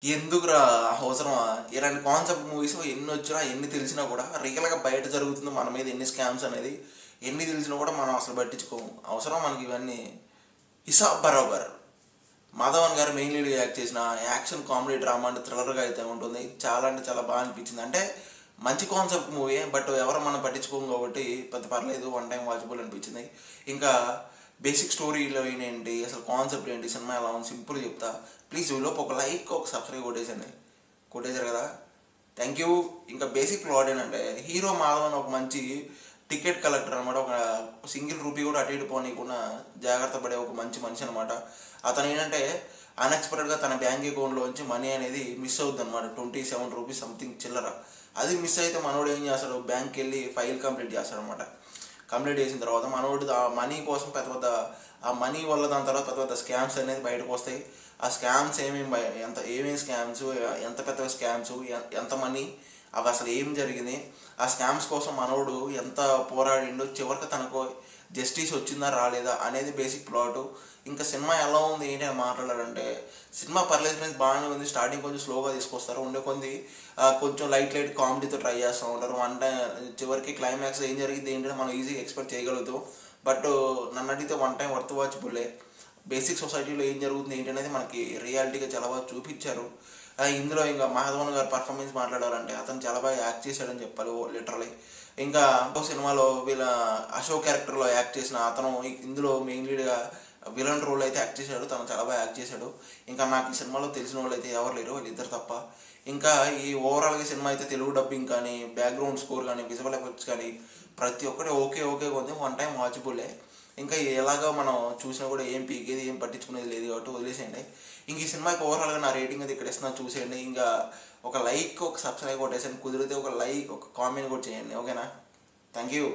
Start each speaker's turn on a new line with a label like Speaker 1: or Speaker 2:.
Speaker 1: ఎందుకురా అవసరమా? ఇలాంటి కాన్సెప్ట్ మూవీస్ ఎన్నొచ్చినా, ఎన్ని తెలిసినా కూడా రియల్‌గా బయట జరుగుతుంది మన మీద ఎన్ని స్కామ్స్ అనేది ఎన్ని తెలిసినా కూడా మనం అసలు పట్టించుకోము. అవసరమా మనకి ఇవన్నీ? హిసాబ్ బరాబర్. మాధవన్ గారు మెయిన్ లీడ్‌గా యాక్ట్ చేసిన యాక్షన్ కామెడీ డ్రామా అంటే థ్రిల్లర్‌గా అయితే ఉంటుంది. చాలా అంటే చాలా బాగా అనిపించింది. అంటే మంచి కాన్సెప్ట్ మూవీ. బట్ ఎవరు మనం పట్టించుకోము కాబట్టి పెద్ద పర్లేదు, వన్ టైం వాచబుల్ అనిపించింది. ఇంకా బేసిక్ స్టోరీలో ఏంటి, అసలు కాన్సెప్ట్ ఏంటి, సినిమా ఎలా ఉంది సింపుల్‌గా చెప్తా. ప్లీజ్ ఈలోపు ఒక లైక్, ఒక సబ్స్క్రైబ్ కొట్టేసండి. కొట్టేశారు కదా, థ్యాంక్ యూ. ఇంకా బేసిక్ ప్లాట్ ఏంటంటే హీరో మాధవన్ ఒక మంచి టికెట్ కలెక్టర్ అనమాట. ఒక సింగిల్ రూపీ కూడా అటు ఇటు పోనీయకుండా జాగ్రత్త పడే ఒక మంచి మనిషి అనమాట. అతను ఏంటంటే అన్ఎక్స్పెక్టెడ్గా తన బ్యాంక్ అకౌంట్లోంచి మనీ అనేది మిస్ అవుతుంది అనమాట. 27 రూపీస్ సంథింగ్ చిల్లర. అది మిస్ అయితే మనోడు ఏం చేస్తాడు, బ్యాంక్కి వెళ్ళి ఫైల్ కంప్లీట్ చేస్తాడు అనమాట. కంప్లీట్ చేసిన తర్వాత మనోడు ఆ మనీ కోసం పెద్ద పెద్ద, ఆ మనీ వల్ల దాని తర్వాత పెద్ద పెద్ద స్కామ్స్ అనేది బయటకు వస్తాయి. ఆ స్కామ్స్ ఏమేమి స్కామ్స్, ఎంత పెద్ద స్కామ్స్, ఎంత మనీ, అవి అసలు ఏం జరిగింది, ఆ స్కామ్స్ కోసం మనోడు ఎంత పోరాడిండో, చివరికి తనకు జస్టిస్ వచ్చిందా రాలేదా అనేది బేసిక్ ప్లాటు. ఇంకా సినిమా ఎలా ఉంది ఏంటి అని మాట్లాడాలంటే సినిమా పర్లేదు ఫ్రెండ్స్, బాగానే ఉంది. స్టార్టింగ్ కొంచెం స్లోగా తీసుకొస్తారు, ఉండే కొంది కొంచెం లైట్ కామెడీతో ట్రై చేస్తూ ఉంటారు. చివరికి క్లైమాక్స్ ఏం జరిగింది ఏంటంటే మనం ఈజీగా ఎక్స్పెక్ట్ చేయగలుగుతాం. బట్ నన్ను అడిగితే వన్ టైం వర్త్ వాచబుల్లే. బేసిక్ సొసైటీలో ఏం జరుగుతుంది ఏంటి అనేది మనకి రియాలిటీగా చాలా బాగా చూపించారు. ఇందులో ఇంకా మాధవన్ గారు పర్ఫార్మెన్స్ మాట్లాడాలంటే అతను చాలా బాగా యాక్ట్ చేశాడని చెప్పాలి లిటరలీ. ఇంకా సినిమాలో వీళ్ళ అశోక్ క్యారెక్టర్లో యాక్ట్ చేసిన అతను ఇందులో మెయిన్ లీడ్గా విలన్ రోల్ అయితే యాక్ట్ చేశాడు. తను చాలా బాగా యాక్ట్ చేశాడు. ఇంకా నాకు ఈ సినిమాలో తెలిసిన వాళ్ళు అయితే ఎవరు లేరు, వీళ్ళిద్దరు తప్ప. ఇంకా ఈ ఓవరాల్గా సినిమా అయితే తెలుగు డబ్బింగ్ కానీ, బ్యాక్గ్రౌండ్ స్కోర్ కానీ, విజువల్ ఎఫెక్ట్స్ కానీ ప్రతి ఒక్కటి ఓకే ఉంది. వన్ టైం వాచబుల్లే. ఇంకా ఎలాగో మనం చూసినా కూడా ఏం పీకేది ఏం పట్టించుకునేది లేదు కాబట్టి వదిలేసేయండి. ఇంక ఈ సినిమాకి ఓవరాల్గా నా రేటింగ్ అది ఇక్కడ ఇస్తున్నా చూసేయండి. ఇంకా ఒక లైక్, ఒక సబ్స్క్రైబ్ కొట్టేసండి. కుదిరితే ఒక లైక్, ఒక కామెంట్ కూడా చేయండి. ఓకేనా? Thank you.